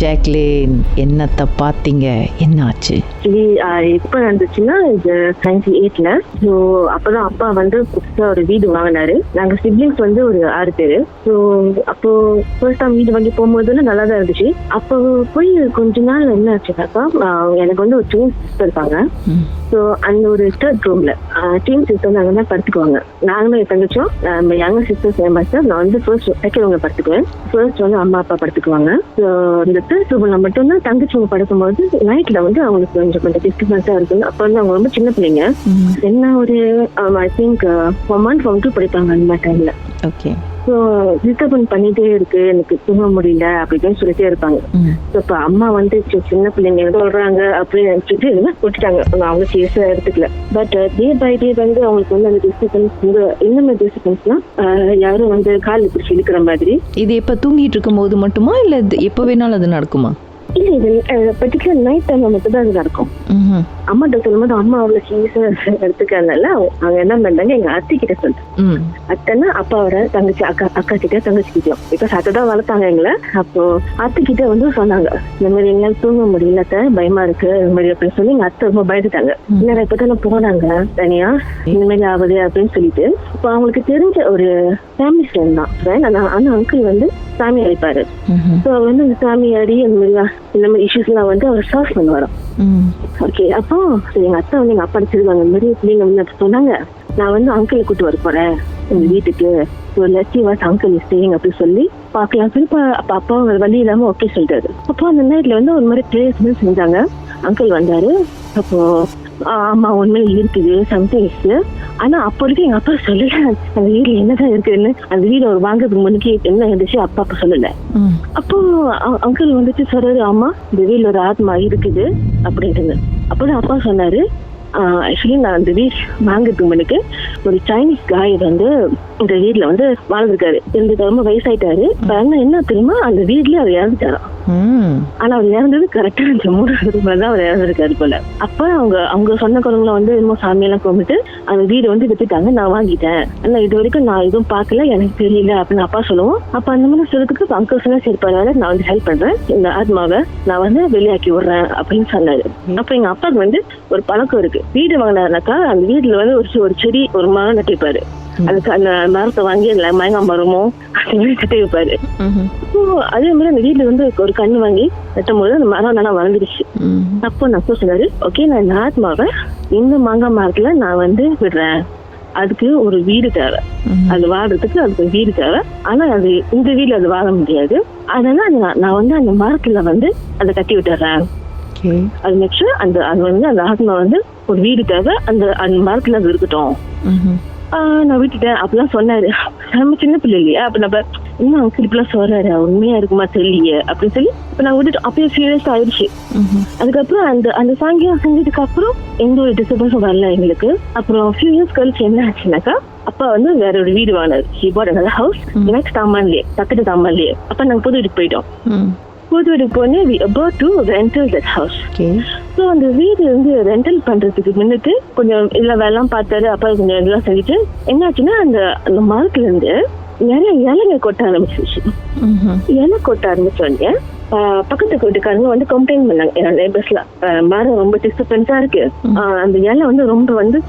Jacqueline, என்னத்தை பார்த்தீங்க, என்ன ஆச்சு? எப்ப நடந்துச்சுன்னா இது 98ல. ஸோ அப்பதான் அப்பா வந்து புதுசா ஒரு வீடு வாங்கினாரு. நாங்க சிப்ளிங்ஸ் வந்து ஒரு 6 பேரு. ஸோ அப்போ ஃபர்ஸ்ட் டைம் வீடு வாங்கி போகும்போது நல்லா தான் இருந்துச்சு. அப்போ போய் கொஞ்ச நாள் என்ன ஆச்சுனாக்கா, எனக்கு வந்து ஒரு ட்வின் சிஸ்டர் இருப்பாங்க. ஸோ அந்த ஒரு 3rd ரூம்ல ட்வின் சிஸ்டர் நாங்க தான் படுத்துக்குவாங்க. நாங்களும் என் தங்கச்சும் யங்கர் சிஸ்டர்ஸ் நான் வந்து செகண்ட் ரூம்ல படுத்துக்குவேன். ஃபர்ஸ்ட் வந்து அம்மா அப்பா படுத்துக்குவாங்க. ஸோ இந்த 3rd ரூம்ல மட்டும்தான் தங்கச்சிங்க படுக்கும்போது நைட்ல வந்து அவங்களுக்கு கொஞ்சம் டிஸ்டர்பன்ஸா இருக்கு. அப்ப வந்து அவங்க ரொம்ப சின்ன பிள்ளைங்க. என்ன ஒரு ஐ திங்க் 1 month 2 படிப்பாங்க அந்த டைம்ல. ஓகே. ஸோ டிஸ்டர்பன் பண்ணிட்டே இருக்கு, எனக்கு தூங்க முடியல அப்படின்னு சொல்லிட்டே இருப்பாங்க. ஸோ இப்போ அம்மா வந்து சின்ன பிள்ளைங்க சொல்றாங்க அப்படின்னு நினைச்சிட்டு விட்டுட்டாங்க. அவங்க சீரியஸா எடுத்துக்கல. பட் டே பை டே வந்து அவங்களுக்கு வந்து அந்த டிஸ்டர்பன்ஸ் என்ன டிஸ்டர்பன்ஸ்னா யாரும் வந்து கால் பிடிச்சி இழுக்கிற மாதிரி. இது எப்ப தூங்கிட்டு இருக்கும் போது மட்டுமா இல்ல எப்ப வேணாலும் அது நடக்குமா? இல்ல, இது பர்டிகுலர் நைட் டைம்ல மட்டும் தான் அது நடக்கும். அம்மாட்ட சொல்லும்போது அம்மா அவ்வளவு சீரியஸா எடுத்துக்கிறதுனால அவங்க என்ன பண்றாங்க, எங்க அத்தை கிட்ட சொல்லிட்டு, அத்தைன்னா அப்பாவோட தங்கச்சி, அக்கா கிட்ட தங்கச்சி கிட்டயும், பிகாஸ் அத்தை தான் வளர்த்தாங்க எங்களை. அப்போ அத்தை கிட்ட வந்து சொன்னாங்க, இந்த மாதிரி எங்களால தூங்க முடியல, பயமா இருக்கு இந்த மாதிரி அப்படின்னு சொல்லி எங்க அத்தை ரொம்ப பயந்துட்டாங்க. என்னடா இப்பதான் போனாங்க தனியா இந்த மாதிரி ஆகுது அப்படின்னு சொல்லிட்டு. இப்போ அவங்களுக்கு தெரிஞ்ச ஒரு ஃபேமிலி ஃப்ரெண்ட் தான். ஆனா அங்கிள் வந்து சாமி அடிப்பாரு. ஸோ அவர் வந்து இந்த சாமி அடி இந்த மாதிரி இஷ்யூஸ் எல்லாம் வந்து அவர் சால்வ் பண்ணுவாரு. ஓகே. அப்போ எங்க அத்தை வந்து எங்க அப்பா அடிச்சிருக்காங்க. இந்த மாதிரி பிள்ளைங்க வந்து சொன்னாங்க, நான் வந்து அங்கிளை கூட்டு வர போறேன் உங்க வீட்டுக்கு, அங்கிள் ஸ்டேயிங் அப்படின்னு சொல்லி பாக்கலாம் சொல்லி அப்பா வழி இல்லாம ஓகே சொல்லிட்டாரு. அப்போ அந்த நைட்ல வந்து ஒரு மாதிரி ப்ரேயர்ஸ் செஞ்சாங்க. அங்கிள் வந்தாரு. அப்போ ஆமா உண்மையில இருக்குது சம்திங்ஸ். ஆனா அப்போ இருக்கு எங்க அப்பா சொல்லல அந்த வீட்டுல என்னதான் இருக்குன்னு. அந்த வீடு ஒரு வாங்குறதுக்கு முன்னுக்கு என்ன இருந்துச்சு அப்பா சொல்லல. அப்போ அங்கிள் வந்துட்டு சொல்றாரு, ஆமா இந்த வீட்டுல ஒரு ஆத்மா இருக்குது அப்படின்னு. அப்போதான் அப்பா சொன்னாரு, ஆக்சுவலி நான் அந்த வீடு வாங்குறதுக்கு முன்னுக்கு ஒரு சைனீஸ் காய் வந்து இந்த வீட்டுல வந்து வாழ்ந்துருக்காரு. ரொம்ப வயசாயிட்டாரு. என்ன தெரியுமா, அந்த வீட்லயே அவர் இறந்துட்டாராம். ஆனா அவர் இறந்தது கரெக்டா 3 தான் அவர் இறந்துருக்காரு போல. அப்ப அவங்க சொந்தக்காரங்களும் வந்து இன்னும் சாமியெல்லாம் கும்பிட்டு அந்த வீடு வந்து வித்துட்டாங்க. நான் வாங்கிட்டேன், ஆனா இது வரைக்கும் நான் எதுவும் பாக்கல, எனக்கு தெரியல அப்படின்னு அப்பா சொல்லுவோம். அப்ப அந்த மாதிரி சொல்றதுக்கு அங்கிள் சொன்னா சரி பரவாயில்ல, நான் வந்து ஹெல்ப் பண்றேன், இந்த ஆத்மாவை நான் வந்து வெளியாக்கி விடுறேன் அப்படின்னு சொன்னாரு. அப்ப எங்க அப்பாவுக்கு வந்து ஒரு பழக்கம் இருக்கு. வீடு வாங்கினாருனாக்கா அந்த வீட்டுல வந்து ஒரு செடி ஒரு மரம் நட்டிருப்பாரு. அதுக்கு அந்த மரத்தை வாங்கி அதுல மயங்காய் மரமும் அந்த மாதிரி கட்டி வைப்பாரு. அதே மாதிரி அந்த வீட்டுல வந்து ஒரு கண்ணு வாங்கி நட்டும் போது அந்த மரம் நல்லா வளர்ந்துருச்சு. அப்போ நான் சொன்னாரு, ஓகே நான் இந்த ஆத்மாவை இந்த மாங்காய் மரத்துல நான் வந்து விடுறேன், அதுக்கு ஒரு வீடு தேவை, அது வாடுறதுக்கு அதுக்கு வீடு தேவை, ஆனா அது இந்த வீட்டுல அது வாழ முடியாது, அதனால நான் வந்து அந்த மரத்துல வந்து அதை கட்டி விட்டுறேன். அது நெக்ஸ்ட் அது வந்து அந்த ஆத்மா வந்து ஒரு வீடு தேவை, அந்த மரத்துல அது இருக்கட்டும், நான் விட்டுட்டேன் அப்படிலாம் சொன்னாரு. நம்ம சின்ன பிள்ளை இல்லையா, அப்ப நம்ம இன்னும் அங்கிள் இப்பெல்லாம் சொல்றாரு உண்மையா இருக்குமா தெரியலையே அப்படின்னு சொல்லி இப்ப நான் விட்டுட்டு அப்பயே சீரியஸ் ஆயிடுச்சு. அதுக்கப்புறம் அந்த சாங்கியம் செஞ்சதுக்கு அப்புறம் எந்த ஒரு டிஸ்டர்பன்ஸும் வரல எங்களுக்கு. அப்புறம் ஃபியூ இயர்ஸ் கழிச்சு என்ன ஆச்சுனாக்கா, அப்பா வந்து வேற ஒரு வீடு வாங்கினாரு. He bought another house next தாமான்லயே, பக்கத்து தாமான்லயே. அப்ப நாங்க புது வீட்டுக்கு போயிட்டோம். புது வீட்டுக்கு போனே we about to rental that house. So அந்த வீடு வந்து ரெண்டல் பண்றதுக்கு முன்னுக்கு கொஞ்சம் இல்ல வேலைலாம் பார்த்தாரு. அப்பா கொஞ்சம் இதெல்லாம் செஞ்சுட்டு என்னாச்சுன்னா அந்த மரத்துல இருந்து நிறைய இலைங்க கொட்ட ஆரம்பிச்சிருச்சு. இலை கொட்ட ஆரம்பிச்சோடனே பக்கத்து வீட்டுக்காரங்க வந்து கம்ப்ளைண்ட் பண்ணாங்க என்னோட நெய்பர்ஸ்ல, மரம் ரொம்ப டிஸ்டர்பன்ஸா இருக்கு, அந்த இலை வந்து ரொம்ப வந்து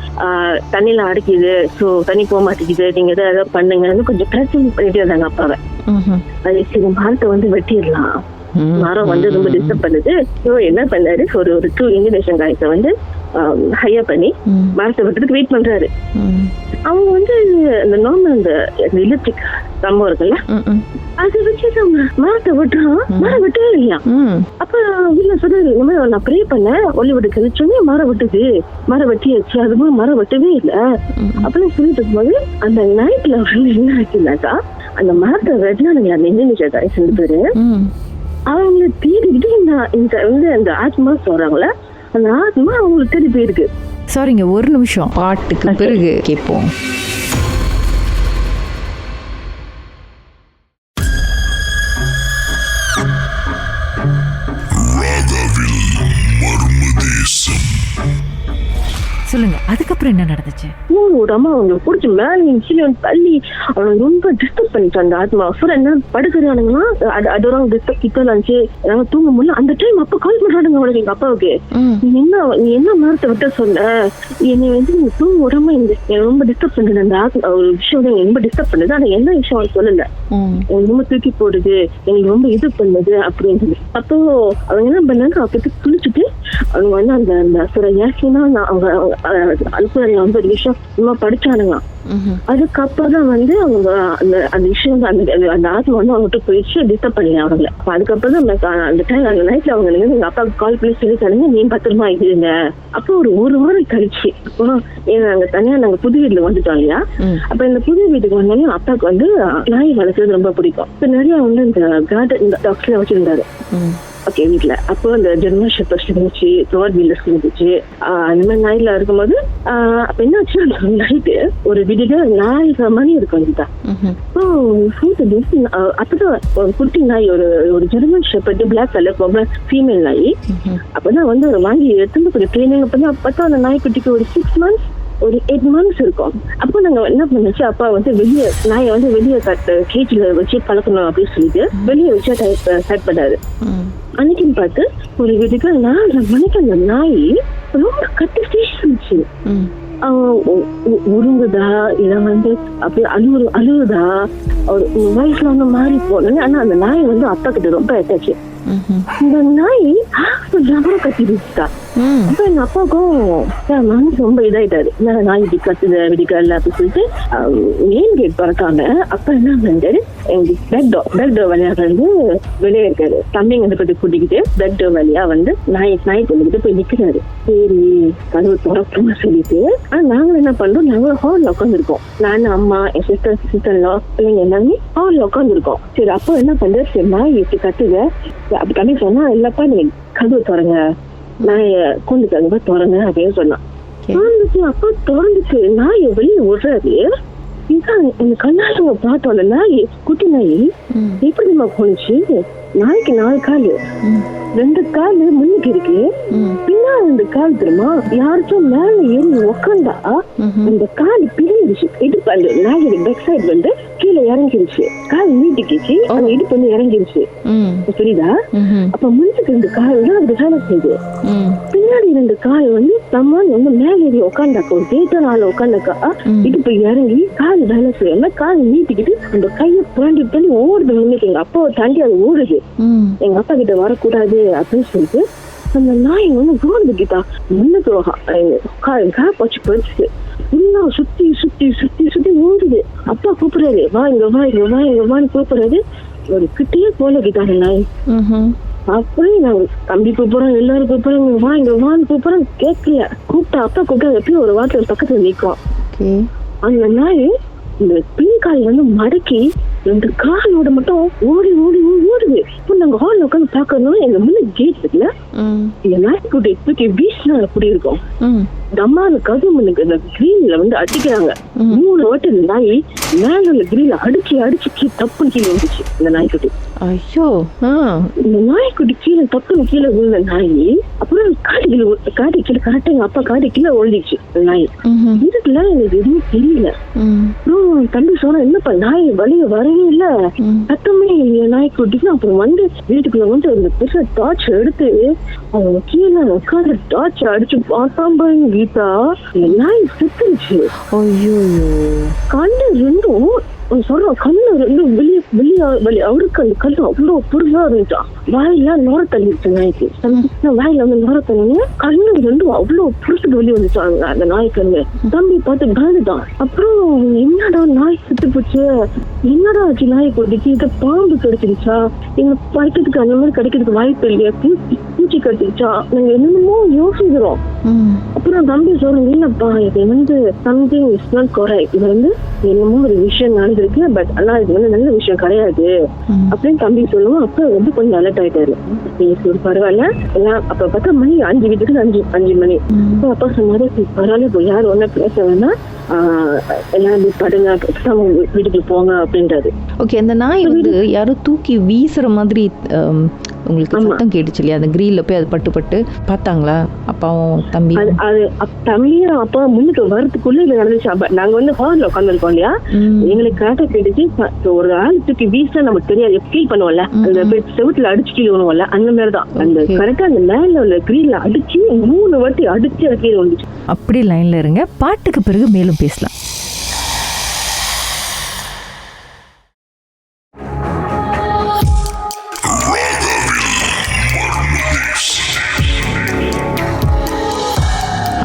தண்ணியில அடைக்குது, ஸோ தண்ணி போக மாட்டேங்குது, நீங்க ஏதாவது பண்ணுங்கன்னு கொஞ்சம் பிரச்சனை பண்ணிட்டே இருந்தாங்க அப்பாவை. அது சரி மரத்தை வந்து வெட்டிடலாம், மரம் வந்து ரொம்ப டிஸ்டர்ப் பண்ணுது. ஸோ என்ன பண்ணாரு, ஒரு 2 இன்ஜினேஷன் காய்ஸை வந்து ஹையர் பண்ணி மரத்தை வெட்டுறதுக்கு வெயிட் பண்றாரு. அவங்க வந்து இந்த நார்மல் இந்த எலக்ட்ரிக் கம்பம் இருக்குல்ல, அதை வச்சு மரத்தை வெட்டுறான், மரம் வெட்டவே இல்லையா. அப்ப வீட்டுல சொல்றாரு, இந்த மாதிரி நான் ப்ரே பண்ணேன் ஒளி விட்டு கழிச்சோன்னே மரம் வெட்டுது, மரம் வெட்டியாச்சு, அது போய் மரம் வெட்டவே இல்லை அப்படின்னு சொல்லிட்டு இருக்கும்போது அந்த நைட்ல வந்து என்ன ஆச்சுனாக்கா, அந்த மரத்தை வெட்டினாங்க அந்த இன்ஜினேஷன் காய்ஸ் 2 பேரு. அவங்களை தேடிக்கிட்டு இந்த வந்து அந்த ஆத்மா சொல்றாங்களே, அந்த ஆத்மா அவங்களுக்கு தேடி போயிருக்கு. சாரிங்க, ஒரு நிமிஷம், பாட்டுக்கு பிறகு கேட்போம். சொல்லுங்க, அதுக்கப்புறம் என்ன நடந்துச்சு? ஒரு அம்மா அவங்க பிடிச்சி மேலே கீழே தள்ளி அவனை ரொம்ப டிஸ்டர்ப் பண்ணிட்டு அந்த ஆத்மா. அப்புறம் என்ன படுக்கிறானுங்களா, அதோட டிஸ்டர்ப் கிட்ட இருந்துச்சு, தூங்க முடியல. அந்த டைம் அப்ப கால் பண்றானுங்க அவனுக்கு, எங்க அப்பாவுக்கு. நீ என்ன மரத்தை விட்ட சொன்ன, என்னை வந்து நீங்க தூங்க விடாம ரொம்ப டிஸ்டர்ப் பண்ணுது அந்த ஆத்மா. ஒரு விஷயம் ரொம்ப டிஸ்டர்ப் பண்ணுது, ஆனா என்ன விஷயம் அவன் சொல்லல. எனக்கு ரொம்ப தூக்கி போடுது, எனக்கு ரொம்ப இது பண்ணுது அப்படின்னு சொல்லி. அப்போ அவங்க என்ன பண்ணாங்க, அப்படி குளிச்சுட்டு அவங்க வந்து அந்த அவங்க அனுப்புறைய வந்து ஒரு விஷயம் ரொம்ப படிச்சானுங்க. அதுக்கப்புறம் வந்து அவங்க அந்த விஷயம் அந்த ஆத்மா வந்து அவங்ககிட்ட போயிடுச்சு, டிஸ்டர்ப் பண்ணல அவங்கள. அதுக்கப்புறம் அந்த டைம் அந்த நைட்ல அவங்க எங்க அப்பாவுக்கு கால் பண்ணி சொல்லிட்டானுங்க, நீ பத்திரமா இருங்க. அப்போ ஒரு வாரம் கழிச்சு நாங்க தனியா நாங்க புது வீட்டுல வந்துட்டோம் இல்லையா. அப்ப இந்த புது வீட்டுக்கு வந்தாலும் அப்பாவுக்கு வந்து நாய் வளர்க்கறது ரொம்ப பிடிக்கும். இப்ப நிறைய வந்து இந்த கார்டன் இந்த டாக்ஸ்ல வச்சிருந்தாரு ஓகே வீட்டுல. அப்போ அந்த ஜெர்மன் ஷெப்பர்ட்ஸ் இருந்துச்சு, ரோட் வீலர்ஸ் இருந்துச்சு, அந்த மாதிரி நாயில இருக்கும்போது அப்ப என்ன ஆச்சு, நைட்டு ஒரு விடிக 4 மணி இருக்கும். அப்பதான் ஒரு குட்டி நாய், ஒரு German shepherd black colour female நாய். அப்பதான் வந்து வாங்கி எடுத்து கொஞ்சம் ட்ரைனிங். அப்பதான் அந்த நாய்க்குட்டிக்கு ஒரு 6 months ஒரு 8 months இருக்கும். அப்போ நாங்க என்ன பண்ணுச்சு, அப்பா வந்து வெளியே நாயை வந்து வெளியே கேஜில வச்சு பழக்கணும் அப்படின்னு சொல்லிட்டு வெளியே வச்சு ஸ்டார்ட் பண்ணாரு. அன்னைக்குன்னு பார்த்து ஒரு வீட்டுக்கு 4 மணிக்கு அந்த நாய் ரொம்ப கட்டி பேசிச்சு. உருங்குதா இல்ல வந்து அப்படியே அழுகுதா, ஒரு வயசுல வந்து மாறி போனது. ஆனா அந்த நாய் வந்து அப்பா கிட்ட ரொம்ப அட்டாச்சு. இந்த நாய் கத்தி விட்டுட்டா. அப்ப எங்க அப்பாவுக்கும் மனசு ரொம்ப இதாயிட்டாரு, நாய் இப்படி கத்துது விடிக்கல அப்படின்னு சொல்லிட்டு மெயின் கேட் பறக்காம அப்ப என்ன பண்ணாரு, எங்க பேக் டோர் வழியா வந்து வெளியே இருக்காரு. தம்பிங்க வந்து பத்தி கூட்டிக்கிட்டு பேக் டோர் வழியா வந்து நாய் கொண்டுகிட்டு போய் நிக்கிறாரு. சரி கதவு திறக்கணும்னு சொல்லிட்டு நாங்க என்ன பண்றோம், நாங்க ஹால்ல உட்காந்துருக்கோம். நானும் அம்மா என் சிஸ்டர்லாம் பிள்ளைங்க எல்லாமே ஹால்ல உட்காந்துருக்கோம். சரி அப்போ என்ன பண்றது, சரி நாய் இப்படி கத்துங்க அப்படி கம்மி சொன்னா, இல்லப்பா நீங்க கதவு திறங்க, நாய கொண்டு தங்க திறங்க அப்படின்னு சொன்னான். அப்பா திறந்துச்சு, நாயை வெளியே விடுறாரு. இந்த கண்ணாடிங்க பார்த்தோம், அந்த நாய் குட்டி நாய் எப்படி நம்ம போனுச்சு. நாய்க்கு 4 காலு, 2 காலு முன்னுக்கு இருக்கு, பின்னாடி 2 கால் தெரியுமா. யாருக்கும் மேல ஏறி உக்காந்தா அந்த கால் பிரிஞ்சிச்சு. இடுப்பு அந்த நாயோட பேக் சைடு வந்து கீழே இறங்கிருச்சு, கால் நீட்டிக்கிச்சு, அந்த இடுப்பு வந்து இறங்கிருச்சு. புரியுதா? அப்ப முன்னுக்கு 2 கால் தான் அந்த வேலை செய்யுது, பின்னாடி 2 கால் வந்து நம்ம வந்து மேல ஏறி உக்காந்தாக்கா, ஒரு தேட்டர் ஆள உக்காந்தாக்கா இடுப்பு இறங்கி கால் வேலை செய்யாம கால் நீட்டிக்கிட்டு அந்த கையை புரண்டி ஓடுது முன்னுக்கு. எங்க அப்பாவை தாண்டி அது ஓடுது. எங்க அப்பா கிட்ட வரக்கூடாது அப்படின்னு சொல்லிட்டு அந்த நாய் வந்து ஓடுதுக்கிட்டா முன்னுக்கு போச்சு போயிடுச்சு. இன்னும் சுத்தி சுத்தி சுத்தி சுத்தி ஓடுது. அப்பா கூப்பிடுறாரு, வா இங்க வா இங்க வா இங்க வான்னு கூப்பிடுறாரு. ஒரு கிட்டே போல கிட்டாரு நாய். அப்படியே நான் தம்பி கூப்பிடுறோம், எல்லாரும் கூப்பிடுறோம், வா இங்க வான்னு கூப்பிடுறோம், கேட்கல. கூப்பிட்டா அப்பா கூப்பிட்டா எப்பயும் ஒரு வாரத்துல பக்கத்துல நிற்கும். அந்த நாய் இந்த பின்கால் வந்து மடக்கி 2 காலோட மட்டும் ஓடி ஓடி ஓடுது. இப்போ நாங்க ஹால்ல உட்காந்து பாக்கணும், எங்க முன்ன கேட் இருக்குல்ல, இந்த நாய்க்குட்டி தூக்கி வீசினா எப்படி இருக்கும். தம்மான கதவுக்கு அந்த கிரீன்ல வந்து அடிக்கிறாங்க. 3 வாட்டி இந்த நாய் மேல உள்ள கிரீன்ல அடிச்சு தப்புன்னு கீழே வந்துச்சு இந்த நாய்க்குட்டி. ஐயோ, இந்த நாய்க்குட்டி கீழே தப்புன்னு கீழே விழுந்த நாய் அப்புறம் காடி கீழே கரெக்டா எங்க அப்பா காடி கீழே ஒழிச்சு நாய். இதுக்குள்ள எனக்கு எதுவும் தெரியல. தம்பி சொன்னா, என்னப்பா நாய் வழிய வரவே இல்ல, சத்தமே இல்லையா நாய்க்குட்டிக்கு. அப்புறம் வந்து வீட்டுக்குள்ள வந்து அந்த பெருசா டார்ச் எடுத்து அவங்க கீழே உட்காந்து டார்ச் அடிச்சு பார்த்தாம்பா கீதா, நாய் செத்துருச்சு. கண்ணு 2 சொல்றோம், கண்ணு 2 வெளியே அவருக்கு அந்த கண்ணு அவ்வளவு புதுசா இருந்துச்சான். வாயில நோர தள்ளிடுச்சு நாய்க்கு. வாயில வந்து நோர தள்ளி கண்ணு 2 அவ்வளவு புதுசுக்கு வெளியே வந்துச்சாங்க அந்த நாய் கண்ணு. தம்பி பார்த்து பயந்துட்டான். அப்புறம் என்னடா நாய் செத்து போச்சு, என்னடா ஆச்சு நாய் கொட்டிக்கு, இதை பாம்பு கிடைச்சிருச்சா, எங்க படிக்கிறதுக்கு அந்த மாதிரி கிடைக்கிறதுக்கு வாய்ப்பு இல்லையா, பூச்சி கட்டிருச்சா, நாங்க என்னென்னமோ யோசிக்கிறோம். அப்புறம் தம்பி சொல்றோம், இல்லப்பா இது வந்து சம்திங் இஸ் நாட் கரெக்ட், இது வந்து என்னமோ ஒரு விஷயம் நடந்திருக்கு, பட் ஆனா இது வந்து நல்ல விஷயம் கிடையாது அப்படின்னு தம்பி சொல்லுவோம். அப்ப வந்து கொஞ்சம் அலர்ட் ஆயிட்டாரு. பரவாயில்ல எல்லாம். அப்ப பார்த்தா மணி 5 வீட்டுக்கு 5 மணி. அப்பா சொன்னாரு, பரவாயில்ல இப்போ யாரும் ஒன்னும் பேச வேணாம், எல்லாம் படுங்க, வீட்டுக்கு போங்க அப்படின்றாரு. ஓகே, அந்த நாய் வந்து யாரும் தூக்கி வீசுற மாதிரி உங்களுக்கு சத்தம் கேட்டுச்சு இல்லையா, அந்த கிரில்ல போய் அது பட்டு பார்த்தாங்களா அப்பாவும் தம்பி? அது தம்பியும் அப்பா முன்னுக்கு வரதுக்குள்ள இது நடந்துச்சு. அப்ப நாங்க வந்து ஹால்ல உட்காந்துருக்கோம் இல்லையா, எங்களுக்கு கரெக்டா கேட்டுச்சு. ஒரு ஆள் தூக்கி வீசா நமக்கு தெரியாது, ஃபீல் பண்ணுவோம்ல, அந்த செவுத்துல அடிச்சு கீழே விழுவோம்ல, அந்த மாதிரிதான் அந்த கரெக்டா அந்த மேல உள்ள கிரில்ல அடிச்சு 3 வாட்டி அடிச்சு கீழே வந்துச்சு. அப்படி லைன்ல இருங்க, பாட்டுக்கு பிறகு மேலும் பேசலாம்.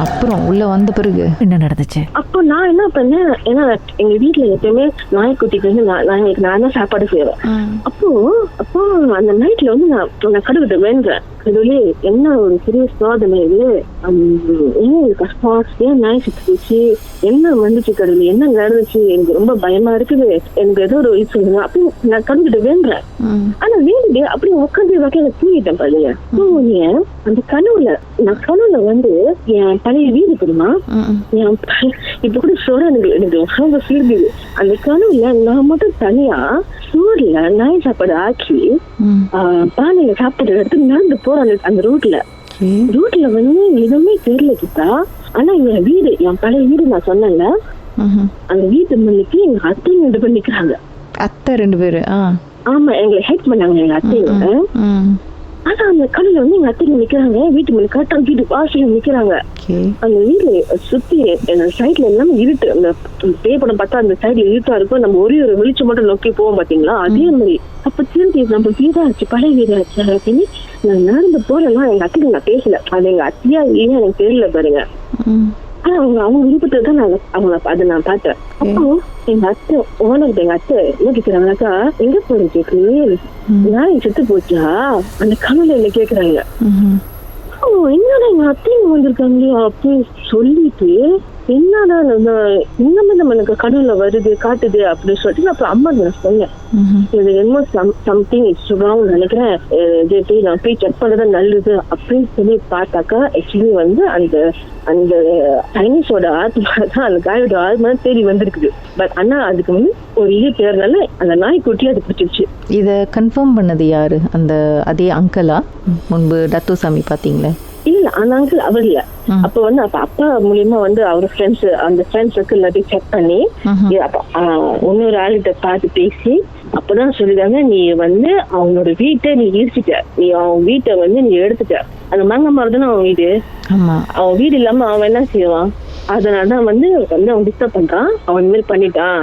அப்புறம் உள்ள வந்த பிறகு என்ன நடந்துச்சு? அப்போ நான் என்ன பண்ணேன், ஏன்னா எங்க வீட்டுல எப்பயுமே நாய்க்குட்டிக்கு வந்து நான் தான் சாப்பாடு செய்வேன். அப்போ அந்த நைட்ல வந்து நான் கடவுள்கிட்ட வேண்டேன், கடவுளே என்ன ஒரு பெரிய சோதனை இது, ஏன் கஷ்டம், ஏன் நாய் செத்து போச்சு, என்ன வந்துச்சு கடவுள், என்ன நடந்துச்சு, எனக்கு ரொம்ப பயமா இருக்குது, எனக்கு ஏதோ ஒரு இது சொல்லுங்க அப்படி நான் கடவுள்கிட்ட வேண்டேன். ஆனா வேண்டிட்டு அப்படி உட்காந்து வகையில தூங்கிட்டேன் பாருங்க. தூங்கினேன் அந்த நான் கனவுல வந்து என் பழைய வீடு தெரியுமா, இப்ப கூட சொல்ற எனக்கு ரொம்ப சிரிக்குது. அந்த கனவுல நான் மட்டும் தனியா சூர்ல நாய் சாப்பாடு ஆக்கி பானையில சாப்பாடு எடுத்து நடந்து போறேன். அந்த ரூட்ல வந்து எதுவுமே தெரியல கிட்டா. ஆனா என் வீடு, என் பழைய வீடு நான் சொன்னேன்ல, அந்த வீட்டு மணிக்கு எங்க அத்தை 2 பேர் நிக்கிறாங்க. அத்தை 2 பேரு? ஆமா, எங்களை ஹெல்ப் பண்ணாங்க எங்க அத்தையோட. ஆனா அந்த கடையில வந்து எங்க அத்தைங்க நிக்கிறாங்க, வீட்டு மேல கரெக்டா வீட்டு வாசல்ல நிக்கிறாங்க. அந்த வீடு சுத்தி சைட்ல எல்லாமே இருட்டு, அந்த பேப்படம் பார்த்தா அந்த சைட்ல இருட்டா இருக்கும், நம்ம ஒரு வெளிச்சம் மட்டும் நோக்கி போவோம் பாத்தீங்களா, அதே மாதிரி. அப்ப திரும்பி நம்ம வீடாச்சு, பழைய வீடாச்சு அப்படின்னு நான் நடந்து போறேன்னா எங்க அத்தைக்கு நான் பேசல, அது எங்க அத்தையா இல்லையா எனக்கு தெரியல பாருங்க. ஆனா அவங்க விருப்பத்தை தான் அதை நான் பார்த்தேன். அப்போ எங்க அத்தை ஓனர், எங்க அத்தை என்ன கேக்குறாங்கனாக்கா, எங்க போறது கேக்கு, நாய் செத்து போச்சா அந்த கனவுல என்ன கேக்குறாங்க. என்னடா எங்க அத்தைங்க வந்திருக்காங்களே அப்படின்னு சொல்லிட்டு, என்னடா இந்த மாதிரி நமக்கு கடவுள வருது காட்டுது அப்படின்னு சொல்லிட்டு அப்புறம் அம்மா நான் சொன்னேன், இது என்னமோ சம்திங் இட்ஸ் ராங் நினைக்கிறேன், நான் போய் செக் பண்ணதான் நல்லது அப்படின்னு சொல்லி பார்த்தாக்கா, ஆக்சுவலி வந்து அந்த சைனீஸோட ஆத்மா தான், அந்த காயோட ஆத்மா தேடி வந்திருக்குது. பட் ஆனா அதுக்கு வந்து ஒரு இது பேர்னால அந்த நாய்க்குட்டி அது பிடிச்சிருச்சு. இத கன்ஃபார்ம் பண்ணது யாரு? அந்த அதே அங்கிளா முன்பு டத்துசாமி பாத்தீங்களா? இல்ல, அந்த அங்கிள் அவர் இல்ல. அப்ப வந்து அப்பா மூலியமா வந்து அவர் ஃப்ரெண்ட்ஸ், அந்த ஃப்ரெண்ட்ஸுக்கு எல்லாத்தையும் செக் பண்ணி இன்னொரு ஆளுகிட்ட பார்த்து பேசி அப்பதான் சொல்லிட்டாங்க, நீ வந்து அவனோட வீட்டை நீ இடிச்சிட்ட, நீ அவன் வீட்டை வந்து நீ எடுத்துட்ட. அந்த மாங்காய் மரம் தானே அவன் வீடு, அவன் வீடு இல்லாம அவன் என்ன செய்வான், அதனாலதான் வந்து அவன் டிஸ்டர்ப் பண்றான், அவன் இந்த மாதிரி பண்ணிட்டான்,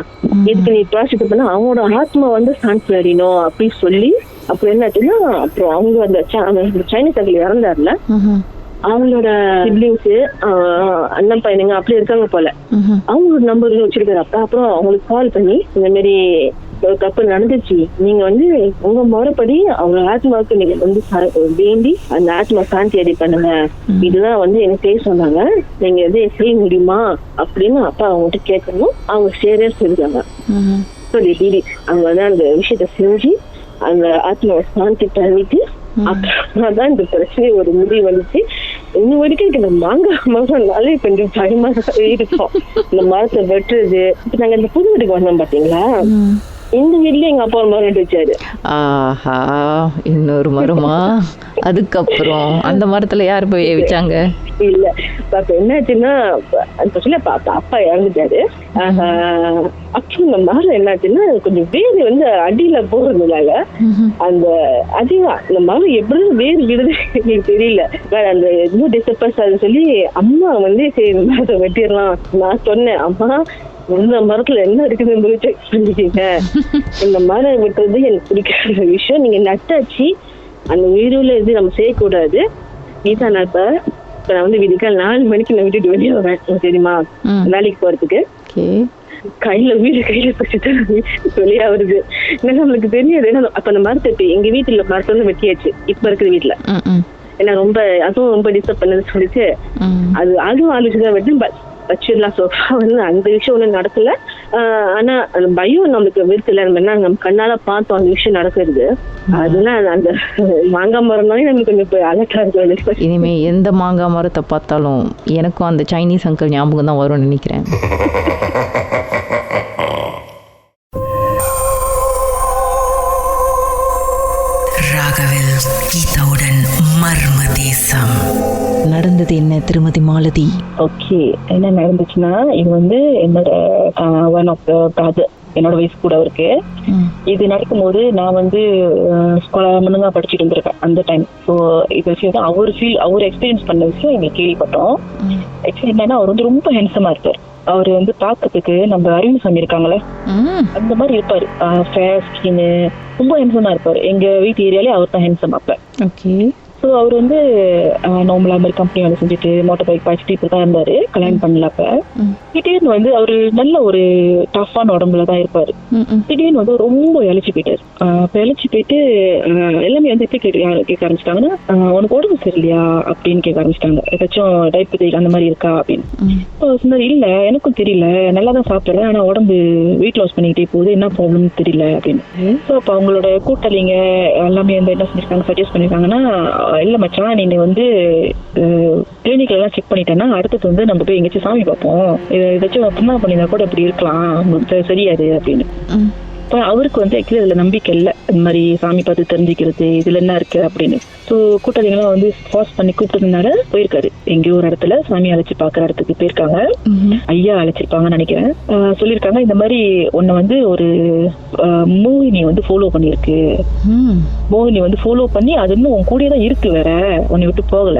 இதுக்கு நீ ப்ராசிக்யூட் பண்ண அவனோட ஆத்மா வந்து சாந்தி அடையணும் அப்படின்னு சொல்லி. அப்புறம் என்னாச்சுன்னா, அப்புறம் அவங்க அந்த சைனீஸ் அங்கிள் இறந்தாருல, அவங்களோட சிப்ளிங்ஸ் அண்ணன் பையனுங்க அப்படி இருக்காங்க போல, அவங்களோட நம்பர் வச்சிருக்காரு அப்பா. அப்புறம் அவங்களுக்கு கால் பண்ணி இந்த மாதிரி ஒரு தப்பு நடந்துச்சு, நீங்க வந்து உங்க முறைப்படி அவங்க ஆத்மாவுக்கு நீங்க வந்து வேண்டி அந்த ஆத்மா சாந்தி அடை பண்ணுங்க, இதுதான் வந்து எனக்கு செய்ய சொன்னாங்க, நீங்க எது செய்ய முடியுமா அப்படின்னு அப்பா அவங்ககிட்ட கேட்கணும். அவங்க சரியா செஞ்சாங்க. சொல்லி அவங்க வந்து அந்த விஷயத்த செஞ்சு அந்த ஆத்மாவை சாந்தி பண்ணிட்டு அப்புறம்தான் இந்த பிரச்சனை ஒரு முடிவு வந்துச்சு. இன்னும் வரைக்கும் எனக்கு இந்த மாங்காய் மரம்னாலே கொஞ்சம் பயமா இருக்கும், இந்த மரத்தை வெட்டுறது. இப்ப நாங்க இந்த புது வீட்டுக்கு வந்தோம் பாத்தீங்களா, இந்த வீட்லயே எங்க அப்பா ஒரு மரம் நட்டு வச்சாரு. ஆஹா, இன்னொரு மரமா? அதுக்கப்புறம் அந்த மரத்துல யாரு போய் வச்சாங்க? இல்ல அப்ப என்னாச்சுன்னா, அப்பா இறந்துட்டாரு. அப்புறம் இந்த மரம் என்னாச்சுன்னா, கொஞ்சம் வேறு வந்து அடியில போறதுனால அந்த அதிகம் இந்த மரம் எப்படி வேறு விடுது எனக்கு தெரியல. அந்த இன்னும் டிஸ்டர்பன்ஸ் அது சொல்லி அம்மா வந்து சரி இந்த மரத்தை வெட்டிடலாம். நான் சொன்னேன், அம்மா இந்த மரத்துல என்ன இருக்குதுன்னு சொல்லிட்டீங்க, இந்த மரம் விட்டுறது எனக்கு பிடிக்காத விஷயம், நீங்க நட்டாச்சு அந்த உயிரில இது நம்ம செய்யக்கூடாது. நீதான் நான் இப்ப நான் வந்து விதிக்கால் 4 மணிக்கு நான் விட்டுட்டு வெளியே வரேன் தெரியுமா, வேலைக்கு போறதுக்கு. கையில பிடிச்சிட்டு வெளியா வருது. ஏன்னா நம்மளுக்கு தெரியாது. ஏன்னா அப்ப அந்த மரத்தை எங்க வீட்டுல மரத்தை வந்து வெட்டியாச்சு இப்ப இருக்கிற வீட்டுல. ஏன்னா ரொம்ப அதுவும் ரொம்ப டிஸ்டர்ப் பண்ணது சொல்லிட்டு அதுவும் ஆலோசிச்சுதான் வெட்டி வச்சிடலாம் சோஃபா வந்து அந்த விஷயம் ஒன்றும் நடக்கல. ஆனா அந்த பயம் நம்மளுக்கு விருத்துல நம்ம கண்ணால பார்த்தோம் அந்த விஷயம் நடக்கிறது. அதனால அந்த மாங்காய் மரம்னாலே நம்மளுக்கு கொஞ்சம் அலர்ட்டா இருக்கு. இனிமே எந்த மாங்காய் மரத்தை பார்த்தாலும் எனக்கும் அந்த சைனீஸ் அங்கிள் ஞாபகம் தான் வரும்னு நினைக்கிறேன். ராகவில் நடந்தது என்ன திருமதி மாலதி? ஓகே, என்ன நடந்துச்சுன்னா, இது வந்து என்னோட ஒன் ஆஃப் த பிரதர், என்னோட வயசு கூட இருக்கு. இது நடக்கும்போது நான் வந்து முன்னதா படிச்சுட்டு இருந்திருக்கேன் அந்த டைம். ஸோ இது விஷயம் தான் அவர் எக்ஸ்பீரியன்ஸ் பண்ண விஷயம் எங்களுக்கு கேள்விப்பட்டோம். ஆக்சுவலி என்னன்னா, அவர் வந்து ரொம்ப ஹேண்ட்ஸமா இருப்பார். அவர் வந்து பாக்கிறதுக்கு நம்ம அரவிந்த் இருக்காங்களே அந்த மாதிரி இருப்பாரு. ஃபேர் ஸ்கின்னு, ரொம்ப ஹேண்ட்ஸமா இருப்பாரு. எங்க வீட்டு ஏரியாலே அவர் தான் ஹேண்ட்ஸம் அப்ப. ஓகே. ஸோ அவர் வந்து நார்மலா மாதிரி கம்பெனி வேலை செஞ்சுட்டு மோட்டர் பைக் பாய்ச்சிட்டு இப்படி தான் இருந்தாரு. கல்யாணம் பண்ணலப்ப திடீர்னு வந்து அவரு நல்ல ஒரு டஃப்பான உடம்புல தான் இருப்பாரு. திடீர்னு வந்து ரொம்ப இழைச்சி போயிட்டாரு. இழைச்சி போயிட்டு எல்லாமே வந்து எப்படி கேட்க ஆரம்பிச்சிட்டாங்கன்னா, உனக்கு உடம்பு சரியில்லையா அப்படின்னு கேட்க ஆரம்பிச்சிட்டாங்க. ஏதாச்சும் டைப் அந்த மாதிரி இருக்கா அப்படின்னு சொன்னாரு. இல்ல, எனக்கும் தெரியல, நல்லா தான் சாப்பிடுறேன், ஆனா உடம்பு வெயிட் லாஸ் பண்ணிக்கிட்டே போகுது, என்ன ப்ராப்ளம் தெரியல அப்படின்னு. ஸோ அப்ப அவங்களோட கூட்டாளிங்க எல்லாமே வந்து என்ன செஞ்சிருக்காங்க, சஜஸ்ட் பண்ணிருக்காங்கன்னா, இல்ல மச்சான், நீங்க வந்து கிளினிக்ல எல்லாம் செக் பண்ணிட்டேன்னா அடுத்தது வந்து நம்ம போய் எங்கேயாச்சும் சாமி பார்ப்போம், ஏதாச்சும் புண்ணா பண்ணினா கூட இப்படி இருக்கலாம், சரியாது அப்படின்னு. இப்போ அவருக்கு வந்து ஆக்சுவலி அதுல நம்பிக்கை இல்லை, இந்த மாதிரி சாமி பார்த்து தெரிஞ்சுக்கிறது இதுல என்ன இருக்கு அப்படின்னு. ஸோ கூட்டாளிகளாம் வந்து ஃபாஸ்ட் பண்ணி கூப்பிட்டதுனால போயிருக்காரு. எங்கேயோ ஒரு இடத்துல சாமி அழைச்சி பாக்குற இடத்துக்கு போயிருக்காங்க. ஐயா அழைச்சிருப்பாங்கன்னு நினைக்கிறேன். சொல்லியிருக்காங்க, இந்த மாதிரி உன்னை வந்து ஒரு மோகினி வந்து ஃபாலோ பண்ணிருக்கு. மோகினி வந்து ஃபாலோ பண்ணி அது இன்னும் உன் கூடயே தான் இருக்கு, வேற உன்னை விட்டு போகல.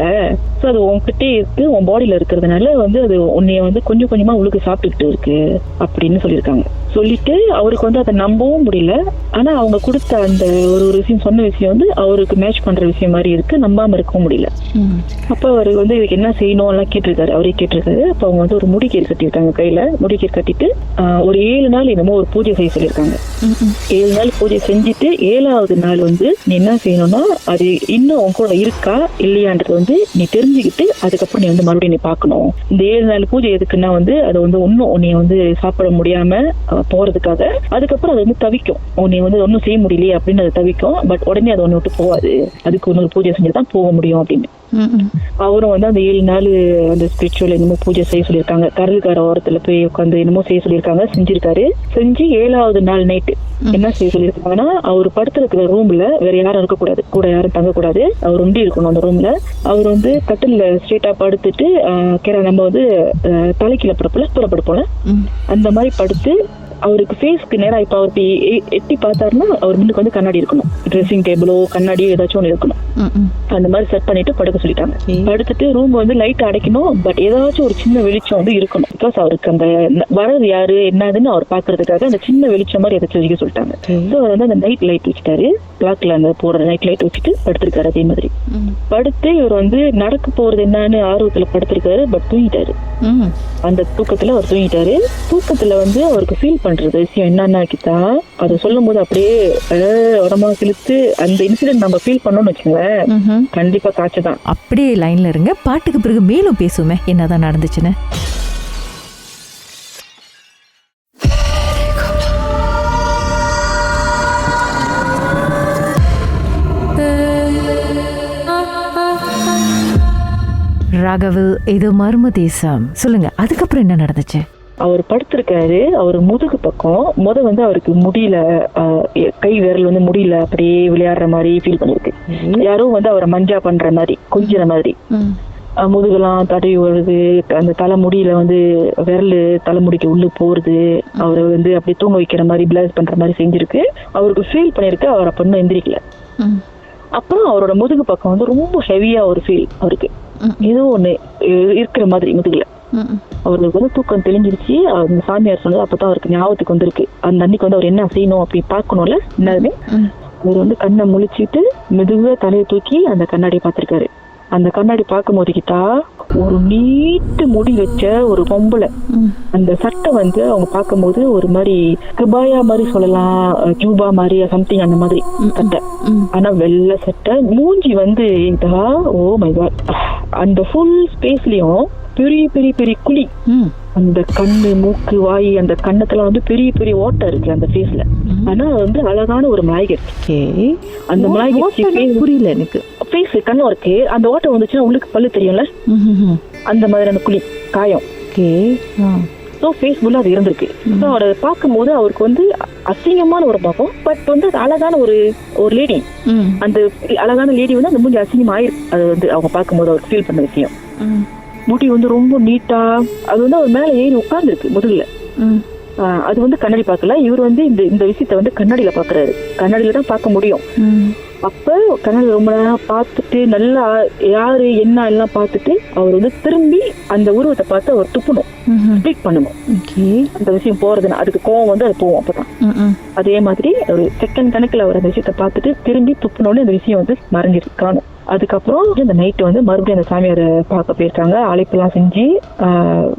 ஸோ அது உன்கிட்டே இருக்கு, உன் பாடியில இருக்கிறதுனால வந்து அது உன்னைய வந்து கொஞ்சம் கொஞ்சமா உழுக்கு சாப்பிட்டுக்கிட்டு இருக்கு அப்படின்னு சொல்லியிருக்காங்க. சொல்லிட்டு அவருக்கு வந்து அதை நம்பவும் முடியல. ஆனா அவங்க கொடுத்த அந்த ஒரு விஷயம், சொன்ன விஷயம் வந்து அவருக்கு மேட்ச் பண்ற விஷயம் மாதிரி இருக்கு, நம்பாம இருக்கவும் முடியல. அப்ப அவரு வந்து இதுக்கு என்ன செய்யணும் எல்லாம் கேட்டிருக்காரு, அவரே கேட்டிருக்காரு. அப்ப அவங்க வந்து ஒரு முடிக்கீர் கட்டியிருக்காங்க, கையில முடிக்கீர் கட்டிட்டு ஒரு 7 நாள் என்னமோ ஒரு பூஜை செய்ய சொல்லியிருக்காங்க. 7 நாள் பூஜை செஞ்சுட்டு 7வது நாள் வந்து நீ என்ன செய்யணும்னா, அது இன்னும் உன் கூட இருக்கா இல்லையான்றது வந்து நீ தெரிஞ்சுக்கிட்டு அதுக்கப்புறம் நீ வந்து மறுபடியும் நீ பார்க்கணும். இந்த 7 நாள் பூஜை எதுக்குன்னா வந்து அதை வந்து ஒன்னும் உன்னைய வந்து சாப்பிட முடியாம போறதுக்காக. அதுக்கப்புறம் அது வந்து தவிக்கும், உன்னை வந்து ஒன்னும் செய்ய முடியலையே அப்படின்னு அது தவிக்கும். பட் உடனே அதை ஒண்ணு விட்டு போகாது, அதுக்கு இன்னொரு பூஜை செஞ்சுதான் போக முடியும் அப்படின்னு. அவரும் வந்து அந்த 7 நாள் அந்த ஸ்பிரிச்சுவல் என்னமோ பூஜை செய்ய சொல்லியிருக்காங்க. கடற்கரை ஓரத்துல போய் உட்காந்து என்னமோ செய்ய சொல்லியிருக்காங்க, செஞ்சிருக்காரு. செஞ்சு 7வது நாள் நைட்டு என்ன செய்ய சொல்லியிருக்காங்கன்னா, அவர் படுத்திருக்கிற ரூம்ல வேற யாரும் இருக்கக்கூடாது, கூட யாரும் தங்கக்கூடாது, அவர் உண்டி இருக்கணும் அந்த ரூம்ல. அவர் வந்து கட்டில ஸ்ட்ரெயிட்டா படுத்துட்டு நம்ம வந்து தலைக்கீழ புறப்படுப்போல அந்த மாதிரி படுத்து அவருக்கு ஃபேஸ்க்கு நேரா இப்ப அவர் எட்டி பார்த்தாருன்னா அவர் முன்னுக்கு வந்து கண்ணாடி இருக்கணும், ட்ரெஸ்ஸிங் டேபிளோ கண்ணாடியோ ஏதாச்சும் ஒன்று இருக்கணும். அந்த மாதிரி செட் பண்ணிட்டு படுக்க சொல்லிட்டாங்க. படுத்துட்டு ரூம் வந்து லைட் அடைக்கணும், பட் ஏதாச்சும் ஒரு சின்ன வெளிச்சம் வந்து இருக்கணும். பிகாஸ் அவருக்கு அந்த வரது யாரு என்னதுன்னு அவர் பாக்குறதுக்காக அந்த சின்ன வெளிச்சம் மாதிரி ஏதாச்சும் வைக்க சொல்லிட்டாங்க. ஸோ அவர் வந்து அந்த நைட் லைட் வச்சுட்டாரு, பிளாக்ல அந்த போற நைட் லைட் வச்சுட்டு படுத்திருக்காரு. அதே மாதிரி படுத்து இவர் வந்து நடக்க போறது என்னன்னு ஆர்வத்துல படுத்திருக்காரு. பட் தூங்கிட்டாரு. அந்த தூக்கத்துல அவர் தூங்கிட்டாரு. தூக்கத்துல வந்து அவருக்கு ஃபீல் பண்றது விஷயம் என்னன்னா கிட்டா, அதை சொல்லும் போது அப்படியே உடம்பா கிழித்து அந்த இன்சிடென்ட் நம்ம ஃபீல் பண்ணோம்னு வச்சுக்கோங்களேன், கண்டிப்பா காய்ச்சதான். அப்படியே லைன்ல இருங்க, பாட்டுக்கு பிறகு மேலும் பேசுவோமே என்னதான் நடந்துச்சுன்னு. ராகவில் இது மர்ம தேசம். சொல்லுங்க, அதுக்கப்புறம் என்ன நடந்துச்சு? அவர் படுத்திருக்காரு. அவர் முதுகு பக்கம் வந்து அவருக்கு முடியல, கை விரல் வந்து முடியல அப்படியே விளையாடுற மாதிரி ஃபீல் பண்ணிருக்கு. யாரோ வந்து அவரை மஞ்சா பண்ற மாதிரி, கொஞ்சிற மாதிரி. முதுகெல்லாம் தடவி வருது, அந்த தலைமுடியில வந்து விரல் தலைமுடிக்கு உள்ள போறது, அவரை வந்து அப்படியே தூங்க வைக்கிற மாதிரி பிளாஸ் பண்ற மாதிரி செஞ்சிருக்கு. அவருக்கு ஃபீல் பண்ணிருக்கு. அவர் அப்ப இன்னும் எந்திரிக்கல. அப்புறம் அவரோட முதுகு பக்கம் வந்து ரொம்ப ஹெவியா ஒரு ஃபீல், அவருக்கு ஏதோ ஒண்ணு இருக்கிற மாதிரி முதுகுல. அவருக்கு வந்து தூக்கம் தெளிஞ்சிருச்சு. அந்த சாமியார் சொன்னது அப்பதான் அவருக்கு ஞாபகத்துக்கு வந்திருக்கு. அந்த அன்னைக்கு வந்து அவர் என்ன செய்யணும் அப்படி பாக்கணும்ல என்னதுமே. அவர் வந்து கண்ணை முழிச்சிட்டு மெதுவா தலையை தூக்கி அந்த கண்ணாடியை பார்த்திருக்காரு. அந்த கண்ணாடி பார்க்கும் போது கிட்டா ஒரு நீட்டு முடி வச்ச ஒரு பொம்பளை. அந்த சட்டை வந்து அவங்க பார்க்கும்போது ஒரு மாதிரி கிபாயா மாதிரி சொல்லலாம், ஜூபா மாதிரி சம்திங் அந்த மாதிரி சட்டை. ஆனா வெள்ளை சட்டை, மூஞ்சி வந்து ஓ மை காட், அந்த ஃபுல் ஸ்பேஸ்லயும் பெரிய பெரிய பெரிய குழி. அந்த கண்ணு மூக்கு வாய் அந்த கண்ணத்துல வந்து பெரிய பெரிய ஓட்டை இருக்கு அந்த ஃபேஸ்ல. ஆனா வந்து அழகான ஒரு மலாய்கட்சி. அந்த மலாய்கட்சி புரியல எனக்கு. ஃபேஸ் கண்ணு இருக்கு, அந்த ஓட்டை வந்துச்சுன்னா உள்ளுக்கு பல்லு தெரியும்ல, அந்த மாதிரியான குழி காயம். ஸோ ஃபேஸ் ஃபுல்லா அது இருந்திருக்கு. ஸோ அவரை பார்க்கும்போது அவருக்கு வந்து அசிங்கமான ஒரு பார்ப்போம். பட் வந்து அது அழகான ஒரு லேடி. அந்த அழகான லேடி வந்து அந்த மூஞ்சி அசிங்கம் ஆயிருக்கு. அது வந்து அவங்க பார்க்கும்போது அவருக்கு ஃபீல் பண்ண விஷயம். முடி வந்து ரொம்ப நீட்டா, அது வந்து அவர் மேல ஏறி உட்கார்ந்துருக்கு முதுகுல. அது வந்து கண்ணாடி பார்க்கல. இவர் வந்து இந்த விஷயத்த வந்து கண்ணாடியில பாக்குறாரு. கண்ணாடியில தான் பார்க்க முடியும். அப்ப கண்ணாடி ரொம்ப நேரம் பார்த்துட்டு நல்லா யாரு என்ன எல்லாம் பார்த்துட்டு அவர் வந்து திரும்பி அந்த உருவத்தை பார்த்து அவர் துப்பணும், ஸ்பீக் பண்ணணும். அந்த விஷயம் போறதுன்னா அதுக்கு கோவம் வந்து அது போவோம். அப்பதான் அதே மாதிரி ஒரு செகண்ட் கணக்குல அவர் அந்த விஷயத்த பார்த்துட்டு திரும்பி துப்புனோன்னு அந்த விஷயம் வந்து மறைஞ்சிருக்கானு. அதுக்கப்புறம் இந்த நைட்டு வந்து மறுபடியும் அந்த சாமியாரை பார்க்க போயிருக்காங்க. அழைப்பெல்லாம் செஞ்சு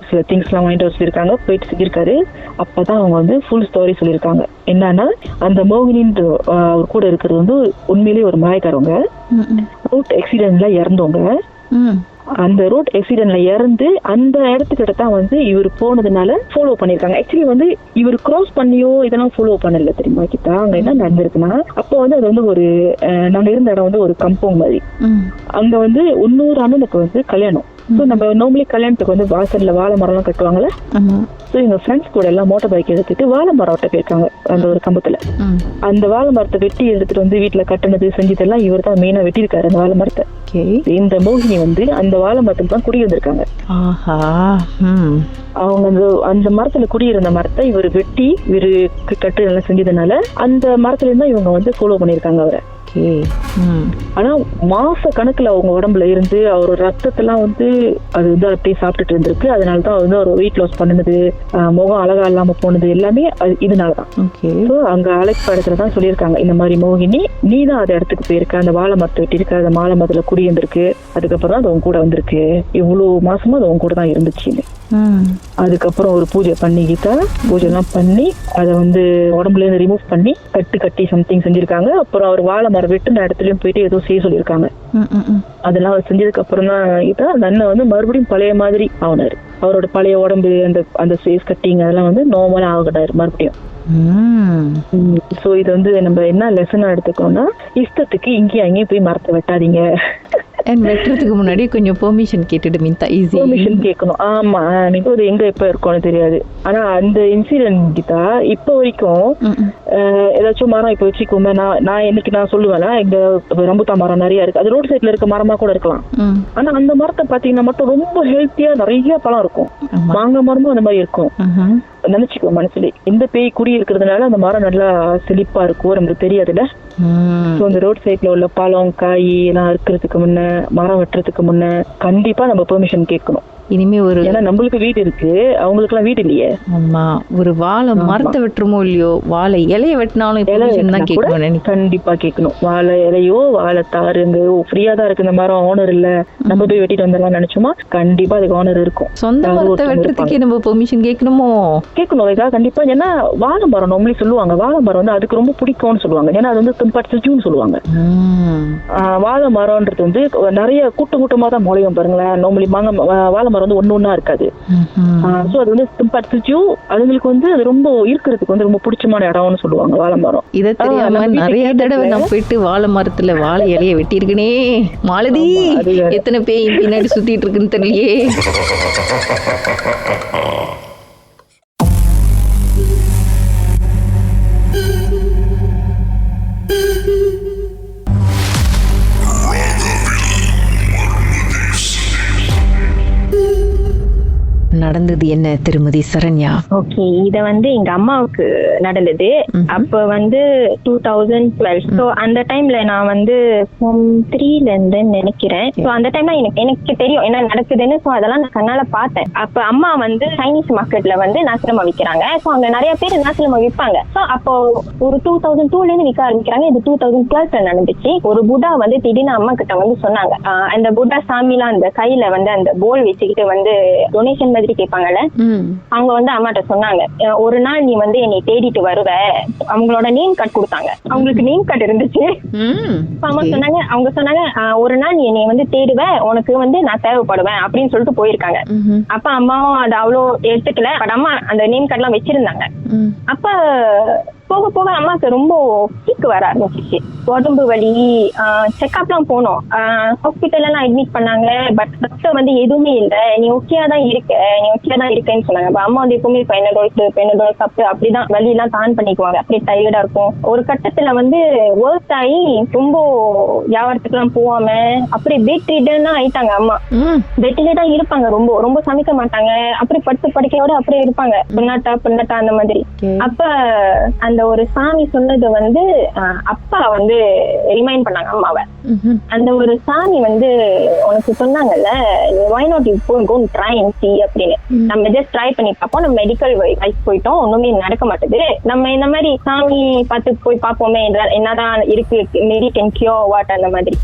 சில திங்ஸ் எல்லாம் வாங்கிட்டு வச்சிருக்காங்க. போயிட்டு செஞ்சிருக்காரு. அப்பதான் அவங்க வந்து ஃபுல் ஸ்டோரி சொல்லியிருக்காங்க. என்னன்னா அந்த மோகினின்ற அவர் கூட இருக்கிறது வந்து உண்மையிலேயே ஒரு மாயக்காரவங்க. ரோட் ஆக்சிடென்ட்ல இறந்தவங்க. அந்த ரோட் ஆக்சிடென்ட்ல இறந்து அந்த இடத்துக்கிட்ட தான் வந்து இவர் போனதுனால ஃபாலோ பண்ணிருக்காங்க. ஆக்சுவலி வந்து இவர் கிராஸ் பண்ணியோ இதெல்லாம் ஃபாலோ பண்ணல தெரியுமா கிட்டா. அங்க என்ன நடந்திருக்குன்னா, அப்போ வந்து அது வந்து ஒரு நாங்க இருந்த இடம் வந்து ஒரு கம்பவுண்ட் மாதிரி. அங்க வந்து 100 அண்ணனுக்கு வந்து கல்யாணம். ஸோ நம்ம நார்மலி கல்யாணத்துக்கு வந்து வாசல்ல வாழை மரம் எல்லாம் கட்டுவாங்கல்ல. ஸோ எங்க ஃப்ரெண்ட்ஸ் கூட எல்லாம் மோட்டர் பைக் எடுத்துட்டு வாழை மரம் வெட்ட போயிருக்காங்க. அந்த ஒரு கம்பத்துல அந்த வாழை மரத்தை வெட்டி எடுத்துட்டு வந்து வீட்டுல கட்டினது செஞ்சதெல்லாம் இவர் தான் மெயினா வெட்டியிருக்காரு அந்த வாழை மரத்தை. இந்த மோகினி வந்து அந்த வாழை மரத்துக்கு தான் குடி வந்திருக்காங்க. அவங்க அந்த மரத்துல குடியிருந்த மரத்தை இவர் வெட்டி இவரு கட்டு எல்லாம் செஞ்சதுனால அந்த மரத்துல இருந்தா இவங்க வந்து ஃபாலோ பண்ணிருக்காங்க அவரை. ஆனா மாச கணக்குல அவங்க உடம்புல இருந்து அவரோட ரத்தத்தெல்லாம் வந்து அது வந்து அப்படியே சாப்பிட்டுட்டு இருந்திருக்கு. அதனாலதான் வந்து அவர் வெயிட் லாஸ் பண்ணுனது, முகம் அழகா இல்லாம போனது எல்லாமே இதனாலதான். அங்க அழைப்பு இடத்துலதான் சொல்லியிருக்காங்க, இந்த மாதிரி மோகினி நீ தான் அந்த இடத்துக்கு போயிருக்க, அந்த வாழை மரத்தை வெட்டி இருக்க, அந்த வாழை மரத்துல குடி இருந்திருக்கு, அதுக்கப்புறம் தான் அது உங்க கூட வந்திருக்கு, இவ்வளவு மாசமா அது உங்க கூட தான் இருந்துச்சுன்னு. அதுக்கப்புறம் ஒரு பூஜை பண்ணிக்கிட்டா பூஜை எல்லாம் பண்ணி அதை வந்து உடம்புல இருந்து ரிமூவ் பண்ணி கட்டி சம்திங் செஞ்சிருக்காங்க. அப்புறம் அவர் வாழை மரம் வெட்டு இடத்துலயும் போயிட்டு ஏதோ செய்ய சொல்லியிருக்காங்க. அதெல்லாம் அவர் செஞ்சதுக்கு அப்புறம் தான் இதான் அந்த அண்ணன் வந்து மறுபடியும் பழைய மாதிரி ஆனாரு. அவரோட பழைய உடம்பு அந்த ஃபேஸ் கட்டிங் அதெல்லாம் வந்து நார்மலா ஆகிட்டாரு மறுபடியும். சோ இது வந்து நம்ம என்ன லெசனா எடுத்துக்கோம்னா, இஷ்டத்துக்கு இங்கேயும் அங்கேயும் போய் மரத்தை வெட்டாதீங்க. வெட்டுறதுக்கு முன்னாடி கொஞ்சம் பெர்மிஷன் கேட்டுட்டு மீன்தா ஈஸி பெர்மிஷன் கேட்கணும். ஆமா, நீங்க அது எங்க எப்ப இருக்கும்னு தெரியாது. ஆனா அந்த இன்சிடென்ட் கிட்ட இப்ப வரைக்கும் ஏதாச்சும் மரம் இப்ப வச்சுக்கோமே, நான் சொல்லுவேன், எங்க ரம்புத்தா மரம் நிறைய இருக்கு, அது ரோட் சைட்ல இருக்க மரமா கூட இருக்கலாம். ஆனா அந்த மரத்தை பாத்தீங்கன்னா மட்டும் ரொம்ப ஹெல்த்தியா நிறைய பழம் இருக்கும். மாங்காய் மரமும் அந்த மாதிரி இருக்கும். நினைச்சுக்கோ மனசுல இந்த பேய் குடி இருக்கிறதுனால அந்த மரம் நல்லா செழிப்பா இருக்கும், நமக்கு தெரியாதுல்ல. அந்த ரோட் சைட்ல உள்ள பழம் காய் எல்லாம் இருக்கிறதுக்கு முன்ன, மரம் வெட்டுறதுக்கு முன்ன கண்டிப்பா நம்ம பெர்மிஷன் கேட்கணும். இனிமே ஒரு ஏன்னா நம்மளுக்கு வீடு இருக்கு, அவங்களுக்கு எல்லாம் வீடு இல்லையே. ஆமா, ஒரு வாழை மரத்தை வெட்டுறமோ இல்லையோ, வாழை இலைய வெட்டினாலும் கண்டிப்பா கேட்கணும். வாழை இலையோ வாழை தாருங்க ஃப்ரீயா தான் இருக்கு, இந்த மரம் ஓனர் இல்ல, நம்ம போய் வெட்டிட்டு வந்துடலாம் நினைச்சோமா, கண்டிப்பா அதுக்கு ஓனர் இருக்கும். சொந்த மரத்தை வெட்டுறதுக்கே நம்ம பெர்மிஷன் கேட்கணுமோ? கேட்கணும் இதா கண்டிப்பா. ஏன்னா வாழை மரம் நார்மலி சொல்லுவாங்க, வாழை மரம் வந்து அதுக்கு ரொம்ப பிடிக்கும்னு சொல்லுவாங்க. ஏன்னா அது வந்து தும்பட்சின்னு சொல்லுவாங்க. வாழை மரம்ன்றது வந்து நிறைய கூட்டமா தான் முளையும் பாருங்களேன். நார்மலி வாழை மரம் வந்து ஒண்ணா இருக்காது. சோ அது வந்து தும்பட்சிச்சு அதுங்களுக்கு வந்து அது ரொம்ப இருக்கிறதுக்கு வந்து ரொம்ப பிடிச்சமான இடம்னு சொல்லுவாங்க வாழை மரம். இதை தெரியாம நிறைய தடவை நான் போயிட்டு வாழை மரத்துல வாழை இலைய வெட்டி இருக்கனே. மாலதி, எத்தனை பேய் பின்னாடி சுத்திட்டு இருக்குன்னு தெரியலையே. நடந்தது என்ன திருமதி சரண்யா? ஓகே, இத வந்து எங்க அம்மாவுக்கு நடந்தது. அப்ப வந்து 2012. சோ அந்த டைம்ல நான் வந்து Form 3ல இருந்தேன்னு நினைக்கிறேன். சோ அந்த டைம்ல எனக்கு தெரியும் என்ன நடக்குதுன்னு. சோ அதெல்லாம் நான் கண்ணால பார்த்தேன். அப்ப அம்மா வந்து சைனீஸ் மார்க்கெட்ல வந்து நாசிலமா விக்கிறாங்க. சோ அங்க நிறைய பேர் நாசிலமா விற்பாங்க. சோ அப்போ ஒரு 2002ல இருந்து விற்க ஆரம்பிக்கிறாங்க. இது 2012ல நடந்துச்சு. ஒரு புட்டா வந்து திடீர்னு அம்மா கிட்ட வந்து சொன்னாங்க, அந்த புட்டா சாமிலாம் அந்த கையில வந்து அந்த போல் வச்சுக்கிட்டு வந்து டொனேஷன் மாதிரி கேட்பாங்கல்ல, அவங்க வந்து அம்மாட்ட சொன்னாங்க, ஒரு நாள் நீ வந்து என்னை தேடிட்டு வருவ. அவங்களோட நேம் கார்டு கொடுத்தாங்க. அவங்களுக்கு நேம் கார்டு இருந்துச்சு. அவங்க சொன்னாங்க ஒரு நாள் நீ என்னை வந்து தேடுவ, உனக்கு வந்து நான் தேவைப்படுவேன் அப்படின்னு சொல்லிட்டு போயிருக்காங்க. அப்ப அம்மாவும் அது அவ்வளோ எடுத்துக்கல. பட் அம்மா அந்த நேம் கார்டு எல்லாம் வச்சிருந்தாங்க. அப்ப போக போக அம்மாக்கு ரொம்ப சீக்கு வர ஆரம்பிச்சிச்சு. உடம்பு வலி, செக்அப்லாம் போனோம். ஹாஸ்பிட்டல்ல எல்லாம் அட்மிட் பண்ணாங்க. பட் டாக்டர் வந்து எதுவுமே இல்லை, நீ ஓகேயா தான் இருக்கேன்னு சொன்னாங்க. அம்மா வந்து எப்பவுமே பெனடோல் சாப்பிட்டு அப்படிதான் வலி எல்லாம் தான் பண்ணிக்குவாங்க. அப்படியே டயர்டா இருக்கும். ஒரு கட்டத்துல வந்து ஒர்க் ஆகி ரொம்ப வியாபாரத்துக்கு எல்லாம் போகாம அப்படியே பெட் ரிடன் ஆயிட்டாங்க. அம்மா பெட்டிலே தான் இருப்பாங்க. ரொம்ப ரொம்ப சமைக்க மாட்டாங்க. அப்படியே படுத்து படுக்கையோட அப்படியே இருப்பாங்க. பின்னட்டா அந்த மாதிரி. அப்ப அந்த ஒரு சாமி சொன்னது வந்து அப்பா வந்து ரிமைண்ட் பண்ணாங்க அம்மாவை. அந்த ஒரு சாமி வந்து உனக்கு சொன்னாங்கல்ல, why not you go and try and see அப்படின்னு. நம்ம ஜஸ்ட் ட்ரை பண்ணி பார்ப்போம். நம்ம மெடிக்கல் வைஸ் போயிட்டோம், ஒண்ணுமே நடக்க மாட்டேது. நம்ம இந்த மாதிரி சாமி பார்த்து போய் பார்ப்போமே, என்னதான் இருக்கு, மேரி கேன் கியூர் வாட் அந்த மாதிரி.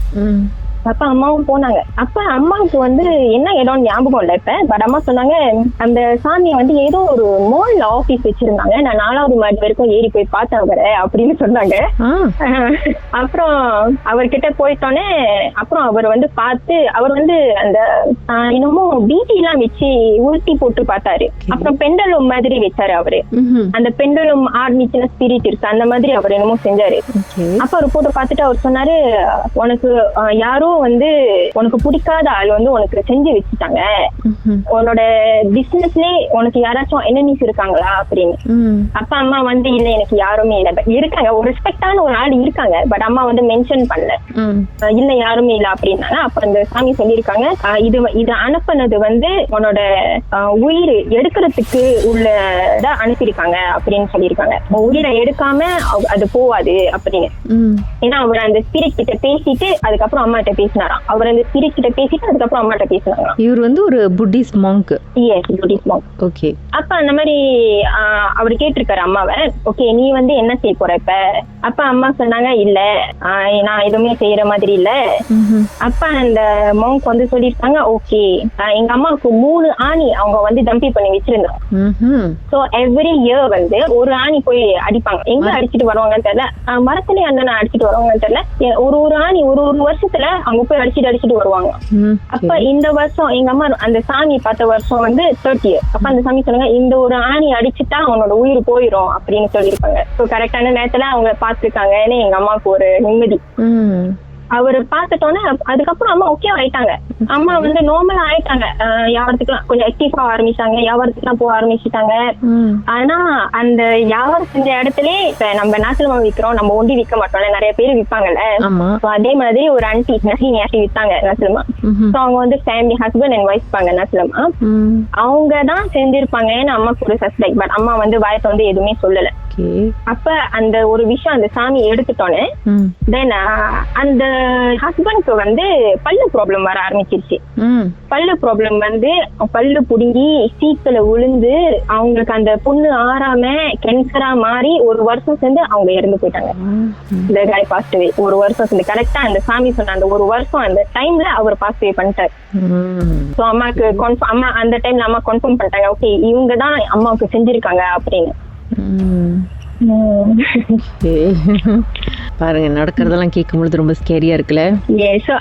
அப்ப அம்மாவும் போனாங்க. அப்ப அம்மாவுக்கு வந்து என்ன இடம் ஞாபகம் இல்ல இப்ப. பட் அம்மா சொன்னாங்க அந்த சாமியை வந்து ஏதோ ஒரு மால்ல ஆபீஸ் வச்சிருந்தாங்க, நான் 4வது மாடி வரைக்கும் ஏறி போய் பார்த்தேன் அவரை அப்படின்னு சொன்னாங்க. அப்புறம் அவர்கிட்ட போயிட்டோன்னே அப்புறம் அவர் வந்து பார்த்து அவர் வந்து அந்த இன்னமும் பிடி எல்லாம் வச்சு உருட்டி போட்டு பார்த்தாரு. அப்புறம் பெண்டலும் மாதிரி வச்சாரு அவரு. அந்த பெண்டலும் ஆர்மிச்சின ஸ்பிரிட் இருக்கு அந்த மாதிரி அவர் என்னமோ செஞ்சாரு. அப்ப அவர் போட்டு பார்த்துட்டு அவர் சொன்னாரு, உனக்கு யாரோ வந்து உனக்கு பிடிக்காத ஆள் வந்து உனக்கு செஞ்சு வச்சுட்டாங்க, உன்னோட பிசினஸ்லயே உனக்கு யாராச்சும் எனிமீஸ் இருக்காங்களா அப்படின்னு. அப்ப அம்மா வந்து இல்ல எனக்கு யாருமே இல்ல, இருக்காங்க ஒரு ரெஸ்பெக்டான ஒரு ஆள் இருக்காங்க, பட் அம்மா வந்து மென்ஷன் பண்ணல, இல்ல யாருமே இல்ல அப்படின்னாங்க. அப்ப அந்த சாமி சொல்லியிருக்காங்க, இது அனுப்புனது வந்து உன்னோட உயிர் எடுக்கிறதுக்கு உள்ளத அனுப்பியிருக்காங்க அப்படின்னு சொல்லியிருக்காங்க. உயிரை எடுக்காம அது போவாது அப்படின்னு. ஏன்னா அவர் அந்த ஸ்பிரிட் கிட்ட பேசிட்டு அதுக்கப்புறம் அம்மா கிட்ட பேசினாராம். அவர் அந்த ஸ்பிரிட் கிட்ட பேசிட்டு அதுக்கப்புறம் அம்மா கிட்ட பேசினாராம். இவர் வந்து ஒரு Buddhist monk. Yes, Buddhist monk. Okay. அப்ப அந்த மாதிரி அவர் கேட்டிருக்காரு அம்மாவை, ஓகே நீ வந்து என்ன செய்ய போற இப்ப? அப்ப அம்மா சொன்னாங்க, இல்ல நான் எதுவுமே செய்யற மாதிரி இல்ல. அப்ப அந்த மாங்க் வந்து சொல்லிருக்காங்க, ஓகே எங்க அம்மாவுக்கு 3 ஆணி அவங்க வந்து டம்பி பண்ணி வச்சிருந்தாங்க. சோ எவ்ரி இயர் வந்து ஒரு ஆணி போய் அடிப்பாங்க. எங்க அடிச்சுட்டு வருவாங்கன்னு தெரியல, மரத்துலயே அந்த அடிச்சுட்டு வருவாங்கன்னு தெரியல. ஒரு ஆணி ஒரு வருஷத்துல அவங்க போய் அடிச்சுட்டு வருவாங்க. அப்ப இந்த வருஷம் எங்க அம்மா அந்த சாமி பார்த்த வருஷம் வந்து 30 year. அப்ப அந்த சாமி சொன்னாங்க, இந்த ஒரு ஆணி அடிச்சுட்டா அவனோட உயிர் போயிடும் அப்படின்னு சொல்லியிருக்காங்க. ஸோ கரெக்டான நேரத்துல அவங்க பார்த்துருக்காங்கன்னு எங்க அம்மாவுக்கு ஒரு நிம்மதி. அவரு பாத்துட்டோன்னே அதுக்கப்புறம் அம்மா ஓகே ஆயிட்டாங்க. அம்மா வந்து நார்மலா ஆயிட்டாங்க. வியாபாரத்துக்குலாம் கொஞ்சம் ஆக்டிவா ஆரம்பிச்சாங்க, வியாபாரத்துக்குலாம் போக ஆரம்பிச்சுட்டாங்க. ஆனா அந்த வியாபாரம் செஞ்ச இடத்துல இப்ப நம்ம நாசிலமா விற்கிறோம், நம்ம ஒண்டி விற்க மாட்டோம்ல, நிறைய பேர் விற்பாங்கல்ல. அதே மாதிரி ஒரு ஆண்டி நசினி வித்தாங்க நாசிலமா. அவங்க வந்து ஃபேமிலி ஹஸ்பண்ட் அண்ட் ஒய்ஃப் பாங்க நாசிலமா. அவங்க தான் செஞ்சிருப்பாங்கன்னு அம்மாக்கு ஒரு சஸ்பெக்ட். பட் அம்மா வந்து வாயத்தை வந்து எதுவுமே சொல்லல. அப்ப அந்த ஒரு விஷயம் அந்த சாமி எடுத்துட்டோன்னு தென் அந்த ஹஸ்பண்ட்க்கு வந்து பல்லு ப்ராப்ளம் வர ஆரம்பிச்சிருச்சு. பல்லு ப்ராப்ளம் வந்து பல்லு புடுங்கி சீத்துல விழுந்து அவங்களுக்கு அந்த புண்ணு ஆறாம கேன்சரா மாறி 1 வருஷம் சேர்ந்து அவங்க இறந்து போயிட்டாங்க. இந்த காய் பாஸ்ட்வே 1 வருஷம் சேர்ந்து கரெக்டா அந்த சாமி சொன்ன அந்த 1 வருஷம் அந்த டைம்ல அவர் பாஸ்ட்வே பண்ணிட்டாரு. சோ அம்மாக்கு அம்மா அந்த டைம்ல அம்மா கன்ஃபார்ம் பண்ணிட்டாங்க, ஓகே இவங்க தான் அம்மாவுக்கு செஞ்சிருக்காங்க அப்படின்னு. பாருங்க, நடக்கிறதெல்லாம் கேட்கும்போது ரொம்ப ஸ்கேரியா இருக்குல்ல.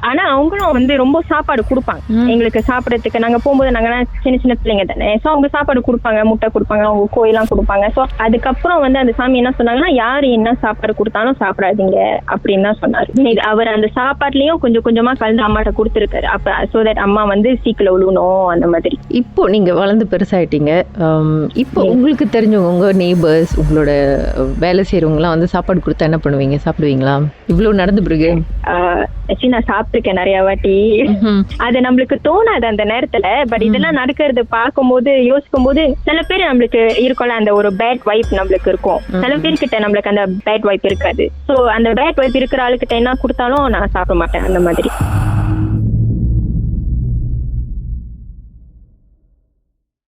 ஆனா அவங்களும் வந்து ரொம்ப சாப்பாடு கொடுப்பாங்க எங்களுக்கு சாப்பிடறதுக்கு. நாங்க போகும்போது நாங்க சின்ன பிள்ளைங்க தானே, சோ அவங்க சாப்பாடு கொடுப்பாங்க, முட்டை கொடுப்பாங்க, அவங்க கோயிலாம் கொடுப்பாங்க. சோ அதுக்கப்புறம் வந்து அந்த சாமி என்ன சொன்னாங்கன்னா, யாரு என்ன சாப்பாடு கொடுத்தாலும் சாப்பிடாதீங்க அப்படின்னு தான் சொன்னாரு. அவர் அந்த சாப்பாட்டுலயும் கொஞ்சம் கொஞ்சமா கலந்து அம்மாட்ட கொடுத்துருக்காரு. அப்ப சோ தட் அம்மா வந்து சீக்கிரம் விழுணும் அந்த மாதிரி. இப்போ நீங்க வளர்ந்து பெருசாயிட்டீங்க. இப்போ உங்களுக்கு தெரிஞ்சவங்க, உங்க நெய்பர்ஸ், உங்களோட வேலை செய்யறவங்க எல்லாம் வந்து சாப்பாடு கொடுத்தா என்ன பண்ணுவீங்க? சாப்பிடுவீங்களா? இவ்வளவு நடந்து பிறகு நான் சாப்பிட்டுருக்கேன் நிறைய வாட்டி. அது நம்மளுக்கு தோணாது அந்த நேரத்துல. பட் இதெல்லாம் நடக்கிறது பார்க்கும்போது யோசிக்கும் போது சில பேர் நம்மளுக்கு இருக்கும்ல அந்த ஒரு பேட் வைப் நம்மளுக்கு இருக்கும். சில பேர்கிட்ட நம்மளுக்கு அந்த பேட் வைப் இருக்காது. சோ அந்த பேட் வைப் இருக்கிற ஆளுக்கிட்ட என்ன கொடுத்தாலும் நான் சாப்பிட மாட்டேன் அந்த மாதிரி.